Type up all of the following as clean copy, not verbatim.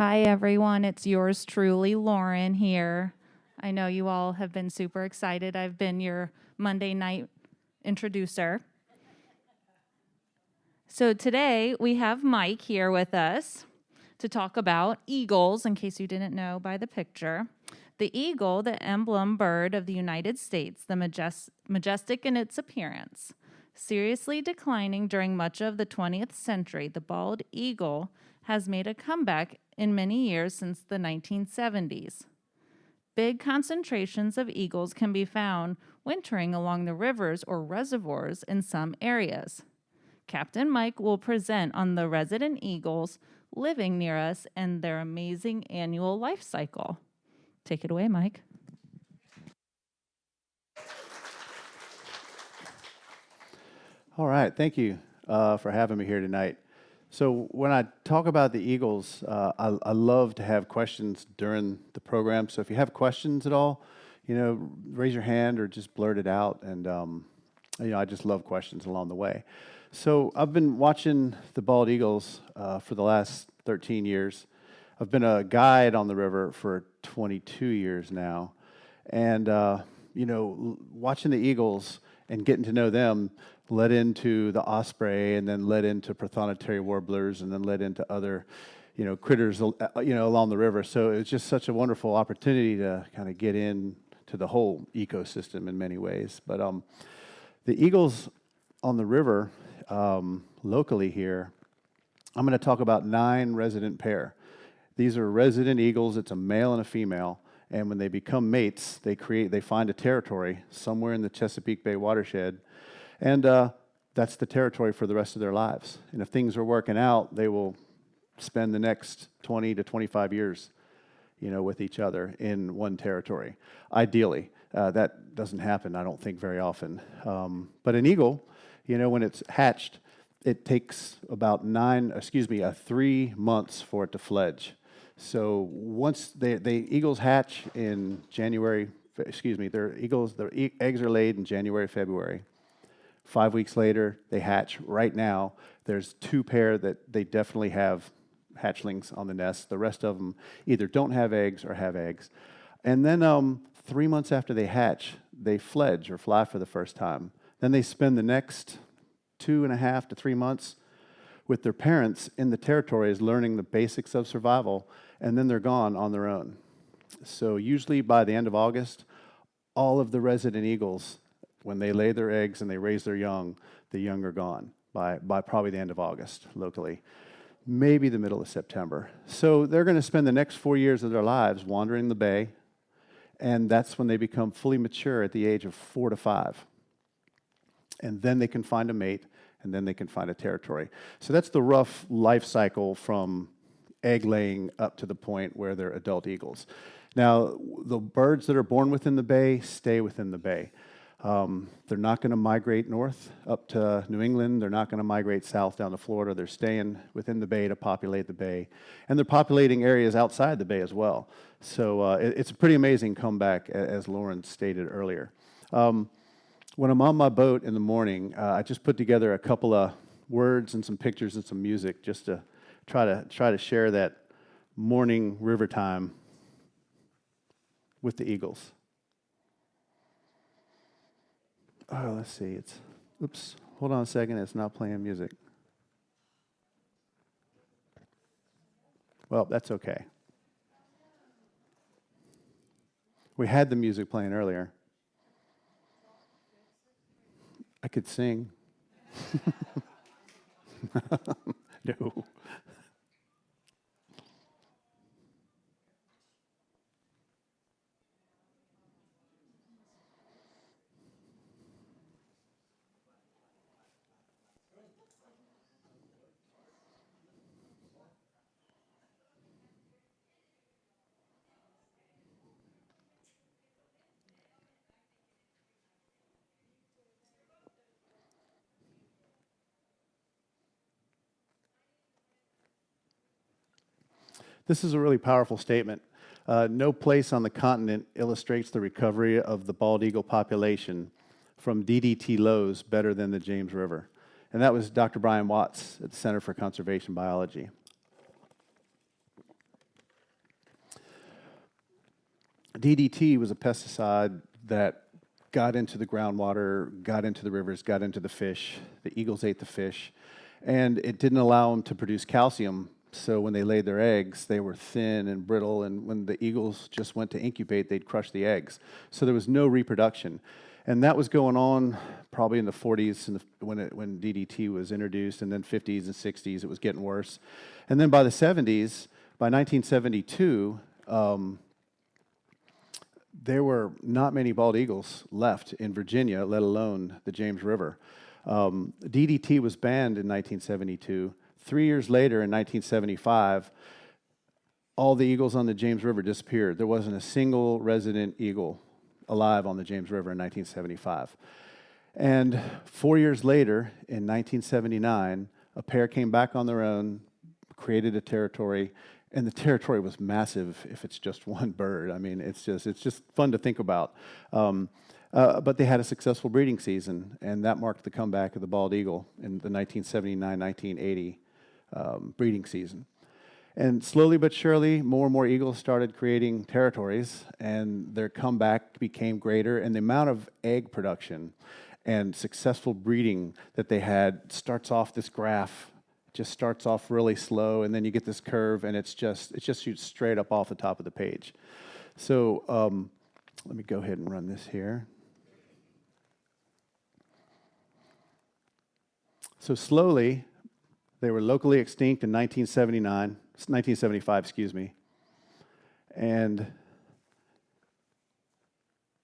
Hi, everyone. It's yours truly, Lauren, here. I know you all have been super excited. I've been your Monday night introducer. So today we have Mike here with us to talk about eagles, in case you didn't know by the picture. The eagle, the emblem bird of the United States, the majestic in its appearance. Seriously declining during much of the 20th century, the bald eagle has made a comeback in many years since the 1970s. Big concentrations of eagles can be found wintering along the rivers or reservoirs in some areas. Captain Mike will present on the resident eagles living near us and their amazing annual life cycle. Take it away, Mike. All right, thank you for having me here tonight. So when I talk about the Eagles, I love to have questions during the program. So if you have questions at all, raise your hand or just blurt it out. And I just love questions along the way. So I've been watching the bald eagles for the last 13 years. I've been a guide on the river for 22 years now, and watching the eagles and getting to know them led into the osprey, and then led into prothonotary warblers, and then led into other, critters, along the river. So it's just such a wonderful opportunity to kind of get in to the whole ecosystem in many ways. But the eagles on the river, locally here, I'm going to talk about 9 resident pair. These are resident eagles. It's a male and a female. And when they become mates, they find a territory somewhere in the Chesapeake Bay watershed, and that's the territory for the rest of their lives. And if things are working out, they will spend the next 20 to 25 years, with each other in one territory. Ideally, that doesn't happen, I don't think, very often. But an eagle, when it's hatched, it takes about 3 months for it to fledge. So once the eagles hatch in January, their eggs are laid in January, February. 5 weeks later, they hatch. Right now, there's 2 pair that they definitely have hatchlings on the nest. The rest of them either don't have eggs or have eggs. And then 3 months after they hatch, they fledge or fly for the first time. Then they spend the next 2.5 to 3 months with their parents in the territories learning the basics of survival, and then they're gone on their own. So usually by the end of August, all of the resident eagles, when they lay their eggs and they raise their young, the young are gone by probably the end of August locally, maybe the middle of September. So they're going to spend the next 4 years of their lives wandering the bay, and that's when they become fully mature at the age of 4 to 5. And then they can find a mate, and then they can find a territory. So that's the rough life cycle from egg laying up to the point where they're adult eagles. Now, the birds that are born within the bay stay within the bay. They're not going to migrate north up to New England. They're not going to migrate south down to Florida. They're staying within the bay to populate the bay. And they're populating areas outside the bay as well. So it's a pretty amazing comeback, as Lauren stated earlier. When I'm on my boat in the morning, I just put together a couple of words and some pictures and some music just to try to share that morning river time with the eagles. Oh, let's see. Oops. Hold on a second. It's not playing music. Well, that's okay. We had the music playing earlier. I could sing. No. This is a really powerful statement. No place on the continent illustrates the recovery of the bald eagle population from DDT lows better than the James River. And that was Dr. Brian Watts at the Center for Conservation Biology. DDT was a pesticide that got into the groundwater, got into the rivers, got into the fish. The eagles ate the fish, and it didn't allow them to produce calcium. So when they laid their eggs, they were thin and brittle, and when the eagles just went to incubate, they'd crush the eggs. So there was no reproduction. And that was going on probably in the 40s when DDT was introduced, and then 50s and 60s, it was getting worse. And then by the 70s, by 1972, there were not many bald eagles left in Virginia, let alone the James River. DDT was banned in 1972. 3 years later, in 1975, all the eagles on the James River disappeared. There wasn't a single resident eagle alive on the James River in 1975. And 4 years later, in 1979, a pair came back on their own, created a territory, and the territory was massive if it's just one bird. I mean, it's just fun to think about. But they had a successful breeding season, and that marked the comeback of the bald eagle in the 1979-1980 breeding season. And slowly but surely, more and more eagles started creating territories, and their comeback became greater, and the amount of egg production and successful breeding that they had starts off this graph, just starts off really slow, and then you get this curve, and it just shoots straight up off the top of the page. So let me go ahead and run this here. So slowly, they were locally extinct in 1975, excuse me. And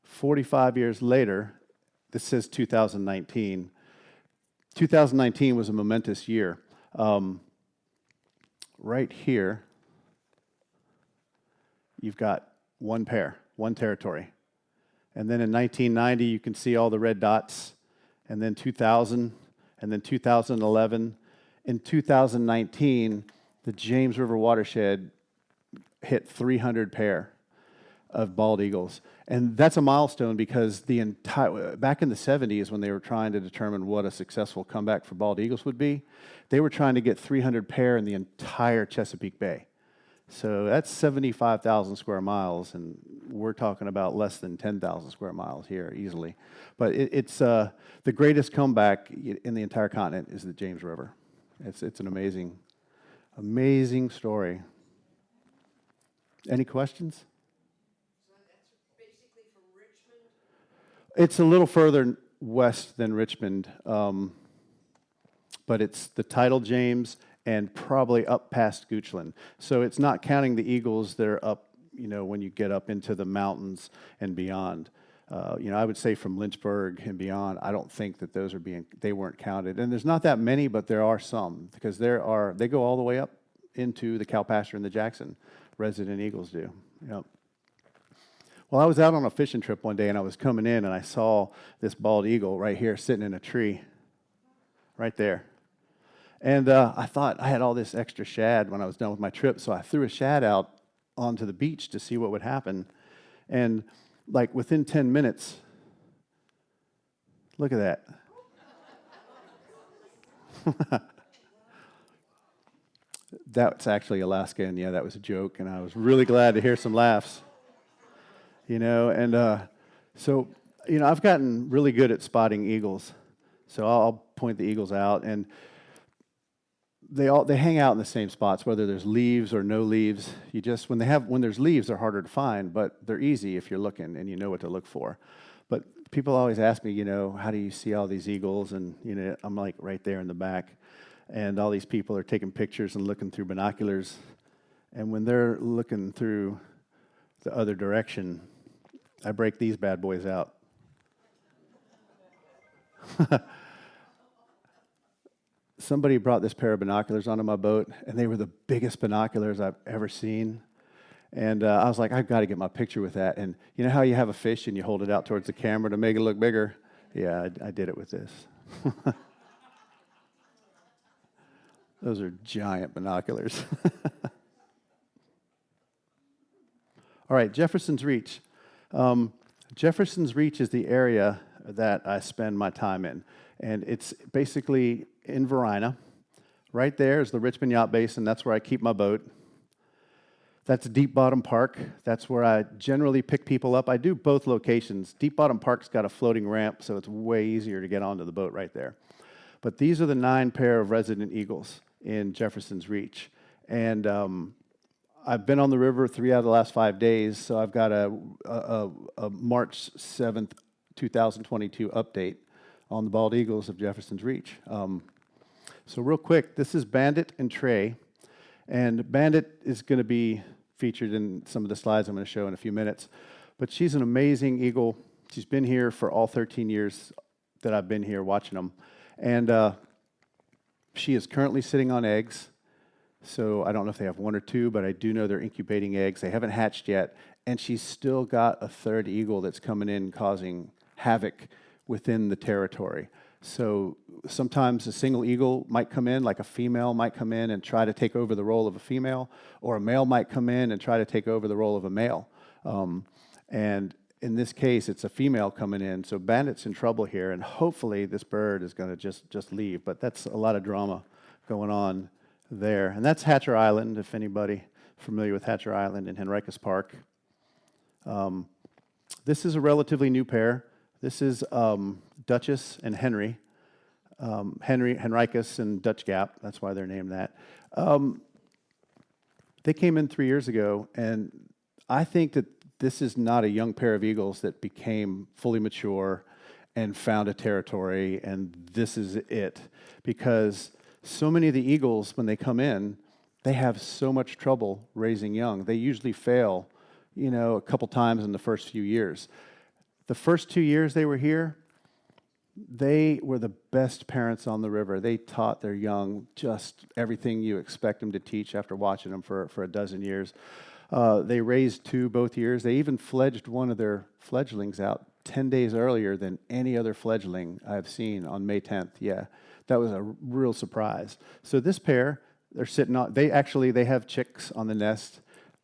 45 years later, this says 2019. 2019 was a momentous year. Right here, you've got one pair, one territory. And then in 1990, you can see all the red dots. And then 2000, and then 2011. In 2019, the James River watershed hit 300 pair of bald eagles. And that's a milestone because back in the 70s, when they were trying to determine what a successful comeback for bald eagles would be, they were trying to get 300 pair in the entire Chesapeake Bay. So that's 75,000 square miles, and we're talking about less than 10,000 square miles here easily. But it's the greatest comeback in the entire continent is the James River. It's an amazing, amazing story. Any questions? So that's basically from Richmond? It's a little further west than Richmond, but it's the tidal James and probably up past Goochland. So it's not counting the eagles that are up, when you get up into the mountains and beyond. I would say from Lynchburg and beyond, I don't think that they weren't counted. And there's not that many, but there are some, because they go all the way up into the Cowpasture and the Jackson. Resident eagles do. Yep. Well, I was out on a fishing trip one day, and I was coming in, and I saw this bald eagle right here sitting in a tree, right there. And I thought I had all this extra shad when I was done with my trip, so I threw a shad out onto the beach to see what would happen. And like within 10 minutes, look at that. That's actually Alaska, and yeah, that was a joke, and I was really glad to hear some laughs. So I've gotten really good at spotting eagles. So I'll point the eagles out, and they hang out in the same spots, whether there's leaves or no leaves. When there's leaves, they're harder to find, but they're easy if you're looking and you know what to look for. But people always ask me, how do you see all these eagles? And I'm like right there in the back, and all these people are taking pictures and looking through binoculars. And when they're looking through the other direction, I break these bad boys out. Somebody brought this pair of binoculars onto my boat, and they were the biggest binoculars I've ever seen. And I was like, I've got to get my picture with that. And you know how you have a fish and you hold it out towards the camera to make it look bigger? Yeah, I did it with this. Those are giant binoculars. All right, Jefferson's Reach. Jefferson's Reach is the area that I spend my time in. And it's basically in Varina. Right there is the Richmond Yacht Basin. That's where I keep my boat. That's Deep Bottom Park. That's where I generally pick people up. I do both locations. Deep Bottom Park's got a floating ramp, so it's way easier to get onto the boat right there. But these are the 9 pair of resident eagles in Jefferson's Reach. And I've been on the river 3 out of the last 5 days, so I've got a March 7th, 2022 update on the bald eagles of Jefferson's Reach. So real quick, this is Bandit and Trey. And Bandit is going to be featured in some of the slides I'm going to show in a few minutes. But she's an amazing eagle. She's been here for all 13 years that I've been here watching them. And she is currently sitting on eggs. So I don't know if they have 1 or 2, but I do know they're incubating eggs. They haven't hatched yet. And she's still got a 3rd eagle that's coming in causing havoc within the territory. So sometimes a single eagle might come in, like a female might come in and try to take over the role of a female, or a male might come in and try to take over the role of a male. And in this case, it's a female coming in, so Bandit's in trouble here, and hopefully this bird is going to just leave. But that's a lot of drama going on there. And that's Hatcher Island, if anybody familiar with Hatcher Island in Henricus Park. This is a relatively new pair. This is Duchess and Henry. Henricus and Dutch Gap, that's why they're named that. They came in 3 years ago, and I think that this is not a young pair of eagles that became fully mature and found a territory, and this is it. Because so many of the eagles, when they come in, they have so much trouble raising young. They usually fail, a couple times in the first few years. The first 2 years they were here, they were the best parents on the river. They taught their young just everything you expect them to teach after watching them for a dozen years. They raised 2 both years. They even fledged one of their fledglings out 10 days earlier than any other fledgling I've seen on May 10th. Yeah, that was a real surprise. So this pair, they're sitting on, they have chicks on the nest.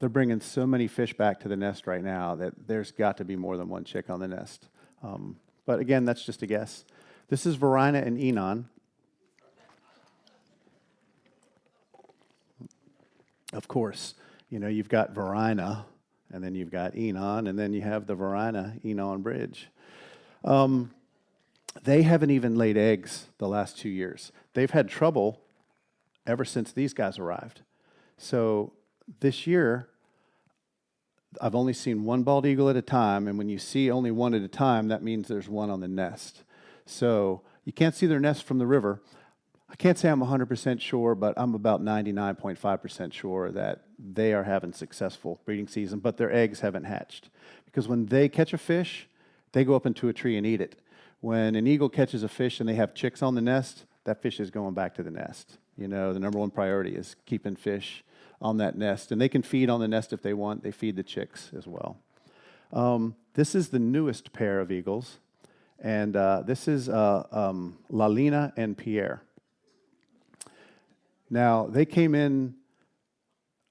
They're bringing so many fish back to the nest right now that there's got to be more than 1 chick on the nest. But again, that's just a guess. This is Varina and Enon. Of course, you've got Varina, and then you've got Enon, and then you have the Varina-Enon bridge. They haven't even laid eggs the last 2 years. They've had trouble ever since these guys arrived. So this year, I've only seen 1 bald eagle at a time, and when you see only 1 at a time, that means there's 1 on the nest. So you can't see their nest from the river. I can't say I'm 100% sure, but I'm about 99.5% sure that they are having successful breeding season, but their eggs haven't hatched. Because when they catch a fish, they go up into a tree and eat it. When an eagle catches a fish and they have chicks on the nest, that fish is going back to the nest. The number 1 priority is keeping fish on that nest. And they can feed on the nest if they want. They feed the chicks as well. This is the newest pair of eagles. And this is Lalina and Pierre. Now, they came in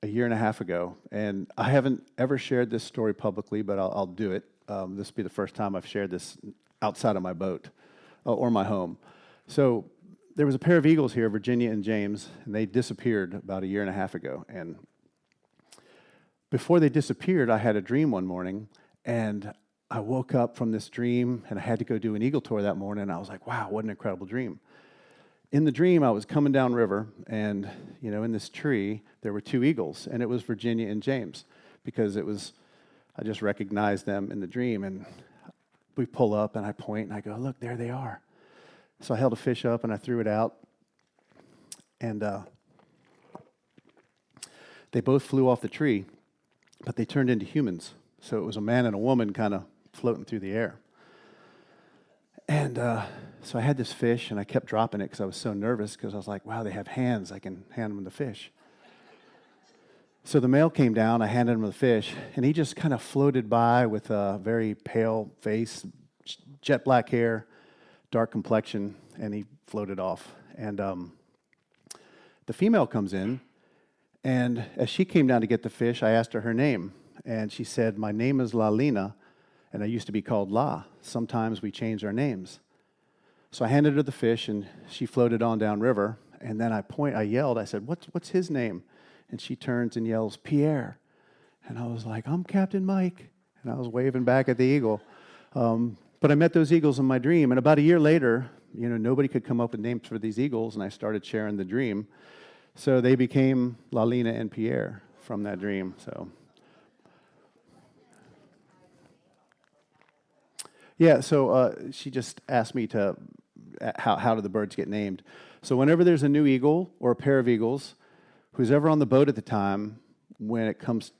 a year and a half ago. And I haven't ever shared this story publicly, but I'll do it. This will be the first time I've shared this outside of my boat or my home. So there was a pair of eagles here, Virginia and James, and they disappeared about a year and a half ago. And before they disappeared, I had a dream one morning, and I woke up from this dream, and I had to go do an eagle tour that morning, and I was like, wow, what an incredible dream. In the dream, I was coming downriver, and, in this tree, there were 2 eagles, and it was Virginia and James, because I just recognized them in the dream, and we pull up, and I point, and I go, look, there they are. So I held a fish up and I threw it out, and they both flew off the tree, but they turned into humans. So it was a man and a woman kind of floating through the air. And so I had this fish, and I kept dropping it because I was so nervous because I was like, wow, they have hands. I can hand them the fish. So the male came down, I handed him the fish, and he just kind of floated by with a very pale face, jet black hair, dark complexion, and he floated off. And the female comes in, and as she came down to get the fish, I asked her name, and she said, my name is Lalina, and I used to be called La. Sometimes we change our names. So I handed her the fish, and she floated on downriver, and then I yelled, I said, what's his name? And she turns and yells, Pierre. And I was like, I'm Captain Mike. And I was waving back at the eagle. But I met those eagles in my dream. And about a year later, nobody could come up with names for these eagles, and I started sharing the dream. So they became Lalina and Pierre from that dream. So, yeah, so she just asked me to, how do the birds get named? So whenever there's a new eagle or a pair of eagles, who's ever on the boat at the time, when it comes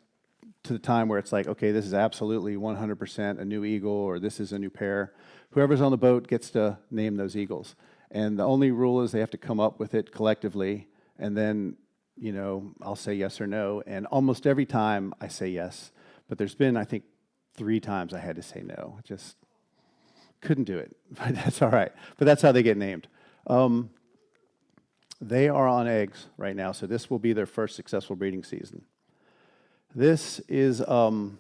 to the time where it's like, okay, this is absolutely 100% a new eagle, or this is a new pair, whoever's on the boat gets to name those eagles. And the only rule is they have to come up with it collectively, and then, I'll say yes or no. And almost every time I say yes, but there's been, I think, 3 times I had to say no. Just couldn't do it, but that's all right. But that's how they get named. They are on eggs right now, so this will be their first successful breeding season. This is Darkbeak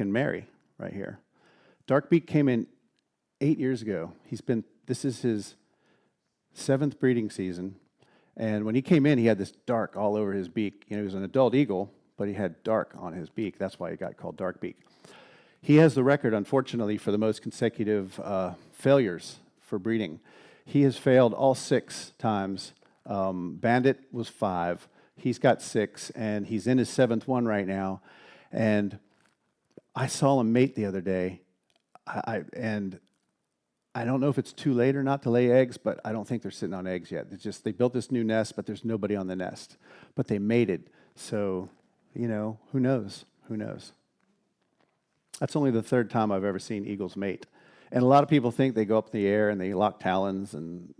and Mary right here. Darkbeak came in 8 years ago. This is his 7th breeding season, and when he came in, he had this dark all over his beak. He was an adult eagle, but he had dark on his beak. That's why he got called Darkbeak. He has the record, unfortunately, for the most consecutive failures for breeding. He has failed all 6 times. Bandit was 5. He's got 6, and he's in his 7th one right now. And I saw him mate the other day, and I don't know if it's too late or not to lay eggs, but I don't think they're sitting on eggs yet. They built this new nest, but there's nobody on the nest. But they mated, so who knows? Who knows? That's only the 3rd time I've ever seen eagles mate. And a lot of people think they go up in the air and they lock talons, and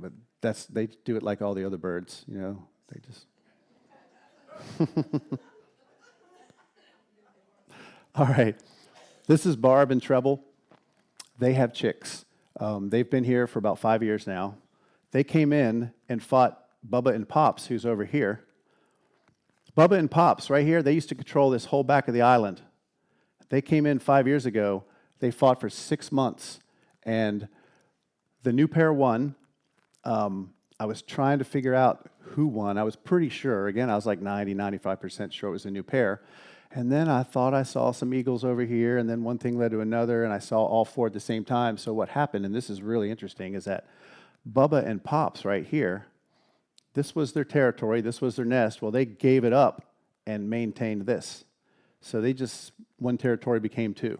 but they do it like all the other birds. They just. All right, this is Barb and Treble. They have chicks. They've been here for about 5 years now. They came in and fought Bubba and Pops, who's over here. Bubba and Pops, right here, they used to control this whole back of the island. They came in 5 years ago. They fought for 6 months, and the new pair won. I was trying to figure out who won. I was pretty sure. Again, I was like 95% sure it was a new pair. And then I thought I saw some eagles over here, and then one thing led to another, and I saw all 4 at the same time. So what happened, and this is really interesting, is that Bubba and Pops right here, this was their territory, this was their nest. Well, they gave it up and maintained this. So one territory became 2.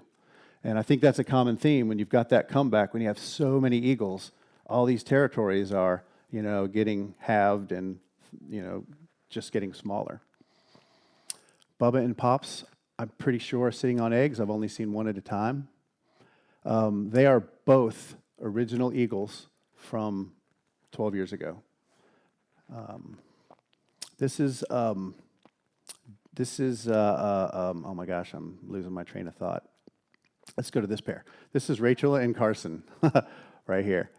And I think that's a common theme when you've got that comeback, when you have so many eagles, all these territories are, getting halved and, just getting smaller. Bubba and Pops, I'm pretty sure, are sitting on eggs. I've only seen one at a time. They are both original eagles from 12 years ago. This is, oh my gosh, I'm losing my train of thought. Let's go to this pair. This is Rachel and Carson right here.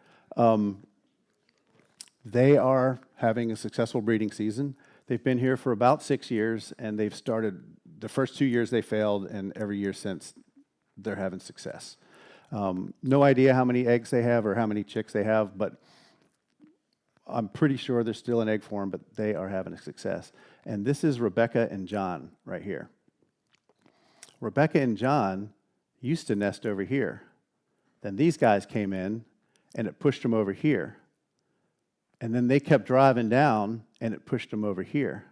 They are having a successful breeding season. They've been here for about 6 years, and they've started, the first 2 years they failed, and every year since they're having success. No idea how many eggs they have or how many chicks they have, but I'm pretty sure they're still in egg form, but they are having a success. And this is Rebecca and John right here. Rebecca and John used to nest over here. Then these guys came in, and it pushed them over here. And then they kept driving down, and it pushed them over here.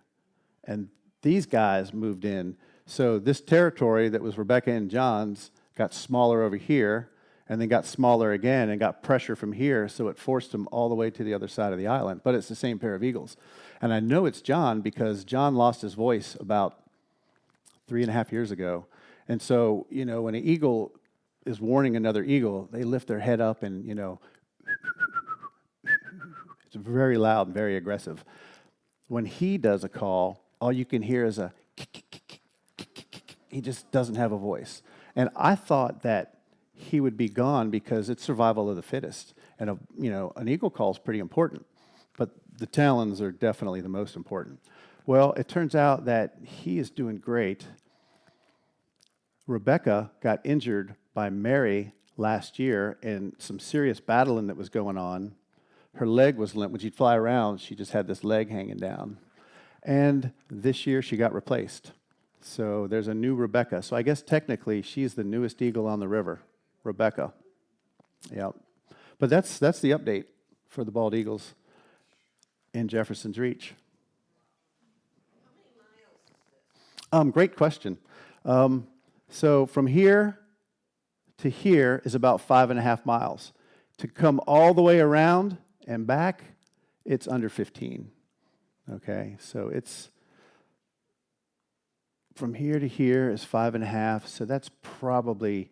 And these guys moved in. So this territory that was Rebecca and John's got smaller over here, and then got smaller again, and got pressure from here, so it forced them all the way to the other side of the island. But it's the same pair of eagles. And I know it's John because John lost his voice about 3.5 years ago. And so, when an eagle is warning another eagle, they lift their head up and, it's very loud and very aggressive. When he does a call, all you can hear is a he just doesn't have a voice. And I thought that he would be gone because it's survival of the fittest. And, an eagle call is pretty important, but the talons are definitely the most important. Well, it turns out that he is doing great. Rebecca got injured by Mary last year in some serious battling that was going on. Her leg was limp. When she'd fly around, she just had this leg hanging down. And this year she got replaced. So there's a new Rebecca. So I guess technically she's the newest eagle on the river, Rebecca. Yeah. But that's the update for the bald eagles in Jefferson's Reach. Great question. So from here to here is about 5.5 miles. To come all the way around and back, it's under 15. Okay, so it's from here to here is 5.5, so that's probably